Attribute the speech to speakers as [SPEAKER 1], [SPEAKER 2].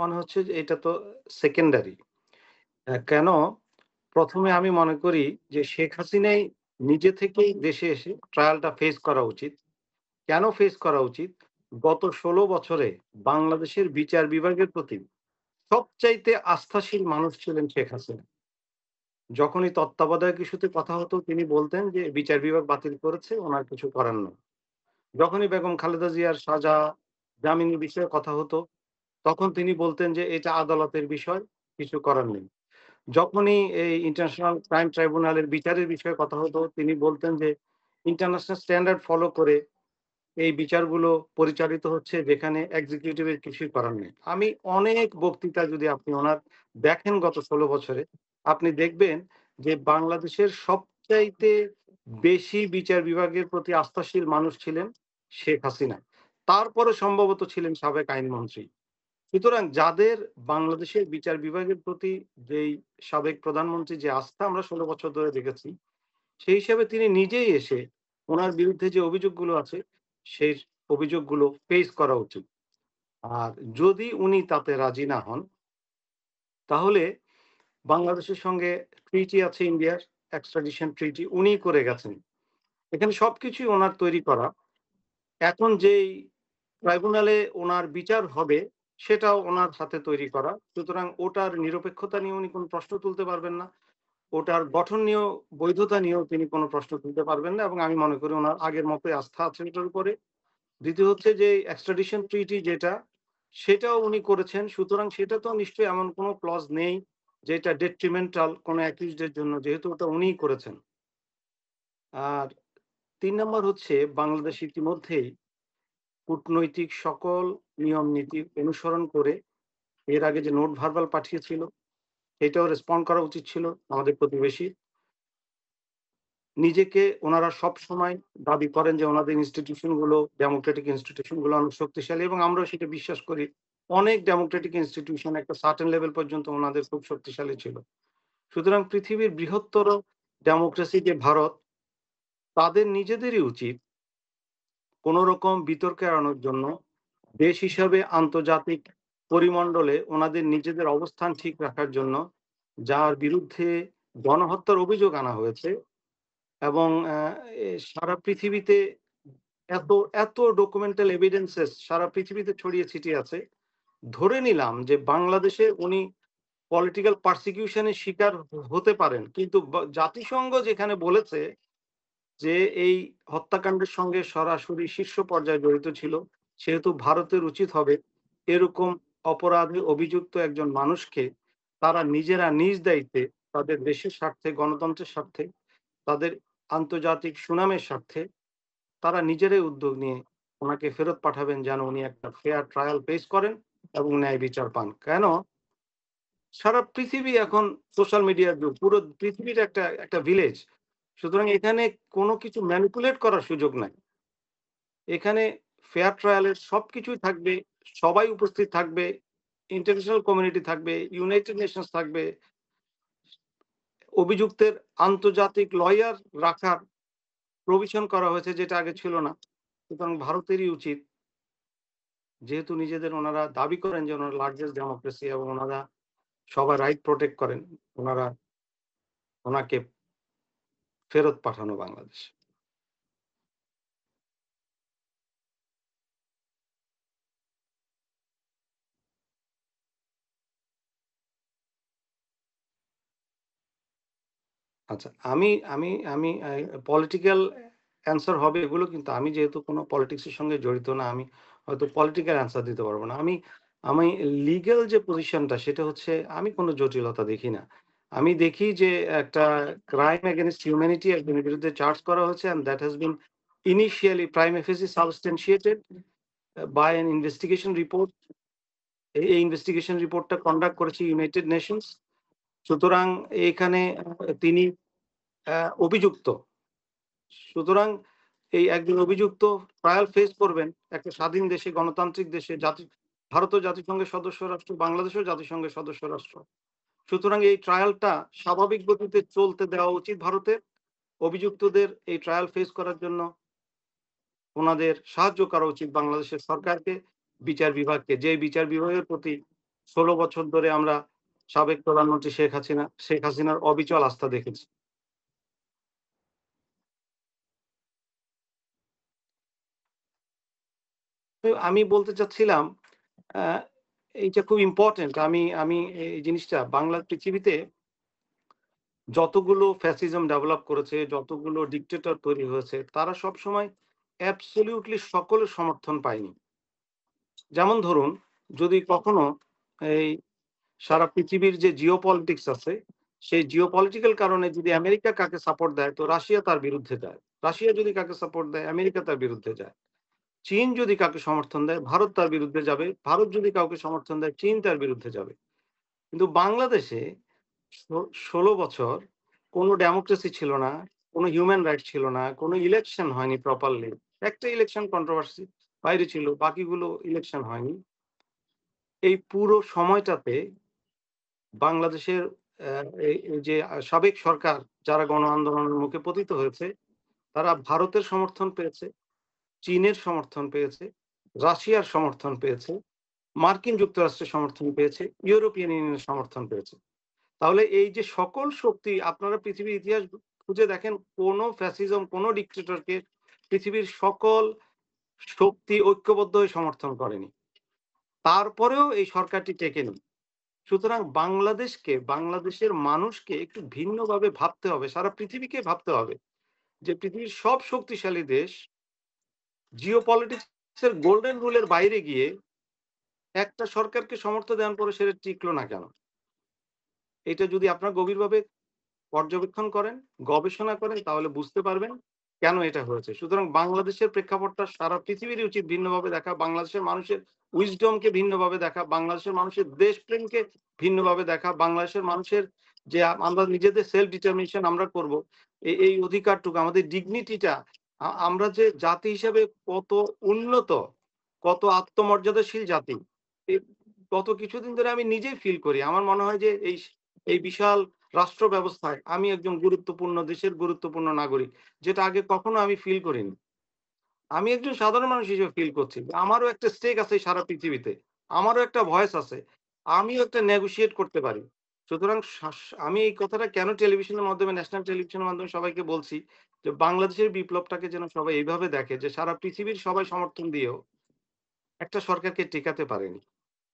[SPEAKER 1] মনে হচ্ছে যে এটা তো সেকেন্ডারি। কেন? ১ম এ আমি মনে করি যে শেখ হাসিনাই নিজে থেকেই দেশে এসে ট্রায়ালটা ফেস করা উচিত। কেন ফেস করা উচিত? গত ১৬ বছরে বাংলাদেশের বিচার বিভাগের প্রতি সবচাইতে আস্থাশীল মানুষ ছিলেন শেখ হাসিনা। যখনই তত্ত্বাবধায়ক ইস্যুতে কথা হতো তিনি বলতেন যে বিচার বিভাগ বাতিল করেছে, উনার কিছু করার নেই। যখনই বেগম খালেদা জিয়ার সাজা, জামিনের বিষয়ে কথা হতো, তখন তিনি বলতেন যে এটা আদালতের বিষয়, কিছু করার নেই। যখনই এই ইন্টারন্যাশনাল ক্রাইম ট্রাইব্যুনালের বিচারের বিষয়ে কথা হতো, তিনি বলতেন যে ইন্টারন্যাশনাল স্ট্যান্ডার্ড ফলো করে এই বিচারগুলো পরিচালিত হচ্ছে যেখানে এক্সিকিউটিভের কিছুই করার নেই। আমি অনেক বক্তৃতা যদি আপনি ওনার দেখেন গত ১৬ বছরে, আপনি দেখবেন যে বাংলাদেশের সবচাইতে বেশি বিচার বিভাগের প্রতি আস্থাশীল মানুষ ছিলেন শেখ হাসিনা। তারপরে সম্ভবত ছিলেন সাবেক আইনমন্ত্রী। সুতরাং যাদের বাংলাদেশের বিচার বিভাগের প্রতি যেই সাবেক প্রধানমন্ত্রী যে আস্থা আমরা ১৬ বছর ধরে দেখেছি, সেই হিসাবে তিনি নিজেই এসে উনার বিরুদ্ধে যে অভিযোগগুলো আছে, সেই অভিযোগগুলো ফেস করা উচিত। আর যদি উনি তাতে রাজি না হন, তাহলে বাংলাদেশের সঙ্গে ট্রিটি আছে ইন্ডিয়ার, এক্সট্রাডিশন ট্রিটি উনিই করে গেছেন। এখানে সবকিছুই উনার তৈরি করা। এখন যেই ট্রাইব্যুনালে উনার বিচার হবে, সেটাও উনার হাতে তৈরি করা। সুতরাং ওটার নিরপেক্ষতা নিয়ে উনি কোনো প্রশ্ন তুলতে পারবেন না। ওটার গঠন নিয়েও, বৈধতা নিয়েও তিনি কোনো প্রশ্ন তুলতে পারবেন না এবং আমি মনে করি উনার আগের মতোই আস্থা আছে এটার উপরে। দ্বিতীয় হচ্ছে যে এক্সট্রাডিশন ট্রিটি যেটা, সেটাও উনি করেছেন। সুতরাং সেটা তো নিশ্চয়ই এমন কোনো ক্লজ নেই যেটা ডেট্রিমেন্টাল কোনো অ্যাকিউজড এর জন্য, যেহেতু ওটা উনিই করেছেন। আর ৩ নাম্বার হচ্ছে বাংলাদেশ ইতিমধ্যেই কূটনৈতিক সকল নিয়ম নীতি অনুসরণ করে এর আগে যে নোট ভার্বাল পাঠিয়েছিল, এটাও রেসপন্ড করা উচিত ছিল আমাদের প্রতিবেশী। নিজেকে ওনারা সবসময় দাবি করেন যে ওনাদের ইনস্টিটিউশন গুলো, ডেমোক্রেটিক ইনস্টিটিউশন গুলো অনেক শক্তিশালী এবং আমরাও সেটা বিশ্বাস করি। অনেক ডেমোক্রেটিক ইনস্টিটিউশন একটা সার্টেন লেভেল পর্যন্ত ওনাদের খুব শক্তিশালী ছিল। সুতরাং পৃথিবীর বৃহত্তর ডেমোক্রেসি যে ভারত, তাদের নিজেদেরই উচিত কোন রকম বিতর্ক এড়ানোর জন্য দেশ হিসাবে আন্তর্জাতিক পরিমণ্ডলে ওনাদের নিজেদের অবস্থান ঠিক রাখার জন্য যার বিরুদ্ধে গণহত্যার অভিযোগ আনা হয়েছে এবং সারা পৃথিবীতে এত, এত ডকুমেন্টাল এভিডেন্সেস সারা পৃথিবীতে ছড়িয়ে ছিটিয়ে আছে। ধরে নিলাম যে বাংলাদেশে উনি পলিটিক্যাল পারসিকিউশন এর শিকার হতে পারেন। কিন্তু জাতিসংঘ যেখানে বলেছে যে এই হত্যাকাণ্ডের সঙ্গে সরাসরি শীর্ষ পর্যায়ে জড়িত ছিল, সেহেতু ভারতের উচিত হবে এরকম অপরাধে অভিযুক্ত একজন মানুষকে তারা নিজেরা নিজ দায়িত্বে তাদের দেশের স্বার্থে, গণতন্ত্রের স্বার্থে, তাদের আন্তর্জাতিক সুনামের স্বার্থে তারা নিজেরাই উদ্যোগ নিয়ে উনাকে ফেরত পাঠাবেন যেন উনি একটা ফেয়ার ট্রায়াল পেশ করেন এবং ন্যায় বিচার পান। কেন? সারা পৃথিবী এখন সোশ্যাল মিডিয়ার যুগ। পুরো পৃথিবীর একটা একটা ভিলেজ। সুতরাং এখানে কোনো কিছু ম্যানিপুলেট করার সুযোগ নাই। এখানে ফেয়ার ট্রায়াল এর সবকিছুই থাকবে, সবাই উপস্থিত থাকবে, ইন্টারন্যাশনাল কমিউনিটি থাকবে, ইউনাইটেড নেশনস থাকবে, অভিযুক্তের আন্তর্জাতিক লয়ার রাখার প্রভিশন করা হয়েছে যেটা আগে ছিল না। সুতরাং ভারতেরই উচিত, যেহেতু নিজেদের ওনারা দাবি করেন যে ওনারা লার্জেস্ট ডেমোক্রেসি এবং ওনারা সবার রাইট প্রটেক্ট করেন, ওনারা ওনাকে ফেরত পাঠানো বাংলাদেশে। আচ্ছা, আমি আমি আমি পলিটিক্যাল অ্যান্সার হবে এগুলো, কিন্তু আমি যেহেতু কোনো পলিটিক্স এর সঙ্গে জড়িত না, আমি হয়তো পলিটিক্যাল অ্যান্সার দিতে পারব না। আমি আমি লিগ্যাল যে পজিশনটা সেটা হচ্ছে আমি কোনো জটিলতা দেখি না। আমি দেখি যে একটা ক্রাইম এগেইনস্ট হিউম্যানিটি একজনের বিরুদ্ধে চার্জ করা হয়েছে and that has been initially prima facie substantiated by an investigation report. এই ইনভেস্টিগেশন রিপোর্টটা কন্ডাক্ট করেছে ইউনাইটেড নেশনস। সুতরাং এখানে তিনি অভিযুক্ত। সুতরাং এই একজন অভিযুক্ত ট্রায়াল ফেস করবেন একটা স্বাধীন দেশে, গণতান্ত্রিক দেশে, ভারতও জাতিসংঘের সদস্য রাষ্ট্র, বাংলাদেশও জাতিসংঘের সদস্য রাষ্ট্র। সুতরাং এই ট্রায়ালটা স্বাভাবিক গতিতে চলতে দেওয়া উচিত ভারতের। অভিযুক্তদের এই ট্রায়াল ফেস করার জন্য ওনাদের সাহায্য করা উচিত বাংলাদেশের সরকারকে বিচার বিভাগকে, যে বিচার বিভাগের প্রতি ১৬ বছর ধরে আমরা সাবেক প্রধানমন্ত্রী শেখ হাসিনার অবিচল আস্থা দেখেছি। তো আমি বলতে চাচ্ছিলাম, আ এইটা খুব ইম্পোর্টেন্ট। আমি আমি এই জিনিসটা বাংলার পৃথিবীতে যতগুলো ফ্যাসিজম ডেভেলপ করেছে, যতগুলো ডিক্টেটর তৈরি হয়েছে, তারা সবসময় অ্যাবসোলিউটলি সকলের সমর্থন পায়নি। যেমন ধরুন, যদি কখনো এই সারা পৃথিবীর যে জিওপলিটিক্স আছে, সেই জিওপলিটিক্যাল কারণে যদি আমেরিকা কাকে সাপোর্ট দেয়, তো রাশিয়া তার বিরুদ্ধে যায়। রাশিয়া যদি কাকে সাপোর্ট দেয়, আমেরিকা তার বিরুদ্ধে যায়। চীন যদি কাউকে সমর্থন দেয়, ভারত তার বিরুদ্ধে যাবে। ভারত যদি কাউকে সমর্থন দেয়, চীন তার বিরুদ্ধে যাবে। কিন্তু বাংলাদেশে ১৬ বছর কোনো ডেমোক্রেসি ছিল না, কোনো হিউম্যান রাইটস ছিল না, কোনো ইলেকশন হয়নি প্রপারলি। একটা ইলেকশন কন্ট্রোভার্সি বাইরে ছিল, বাকিগুলো ইলেকশন হয়নি। এই পুরো সময়টাতে বাংলাদেশের এই যে সাবেক সরকার যারা গণ আন্দোলনের মুখে পতিত হয়েছে, তারা ভারতের সমর্থন পেয়েছে, চীনের সমর্থন পেয়েছে, রাশিয়ার সমর্থন পেয়েছে, মার্কিন যুক্তরাষ্ট্রের সমর্থন পেয়েছে, ইউরোপিয়ান ইউনিয়নের সমর্থন পেয়েছে। তাহলে এই যে সকল শক্তি, আপনারা পৃথিবীর ইতিহাস খুঁজে দেখেন, কোন ফ্যাসিজম, কোন ডিক্টেটরকে পৃথিবীর সকল শক্তি ঐক্যবদ্ধ হয়ে সমর্থন করেনি। তারপরেও এই সরকারটি টেকেনি। সুতরাং বাংলাদেশের মানুষকে একটু ভিন্নভাবে ভাবতে হবে। সারা পৃথিবীকে ভাবতে হবে যে পৃথিবীর সব শক্তিশালী দেশ জিওপলিটিক্স এর গোল্ডেন রুলের বাইরে গিয়ে একটা সরকারকে সমর্থন দেওয়ার পরে সেটা টিকলো না কেন? এটা যদি আপনারা গভীরভাবে পর্যবেক্ষণ করেন, গবেষণা করেন, তাহলে বুঝতে পারবেন কেন এটা হয়েছে। সুতরাং বাংলাদেশের প্রেক্ষাপটটা সারা পৃথিবীরই উচিত ভিন্নভাবে দেখা। বাংলাদেশের মানুষের উইজডম কে ভিন্নভাবে দেখা, বাংলাদেশের মানুষের দেশপ্রেমকে ভিন্নভাবে দেখা, বাংলাদেশের মানুষের যে আমরা নিজেদের সেলফ ডিটারমিনেশন আমরা করব, এই অধিকারটুকু, আমাদের ডিগনিটিটা, আমরা যে জাতি হিসেবে কত উন্নত, কত আত্মমর্যাদাশীল জাতি, এ গত কিছুদিন ধরে আমি নিজেই ফিল করি। আমার মনে হয় যে এই বিশাল রাষ্ট্র ব্যবস্থায় আমি একজন গুরুত্বপূর্ণ দেশের গুরুত্বপূর্ণ নাগরিক, যেটা আগে কখনো আমি ফিল করিনি। আমি একজন সাধারণ মানুষ হিসেবে ফিল করছি। আমারও একটা স্টেক আছে সারা পৃথিবীতে। আমারও একটা ভয়েস আছে। আমিও একটা নেগোশিয়েট করতে পারি। সুতরাং আমি এই কথাটা কেন টেলিভিশনের মাধ্যমে, ন্যাশনাল টেলিভিশনের মাধ্যমে সবাইকে বলছি যে বাংলাদেশের বিপ্লবটাকে যেন সবাই এইভাবে দেখে যে সারা পৃথিবীর সবাই সমর্থন দিয়েও একটা সরকারকে টেকাতে পারেনি।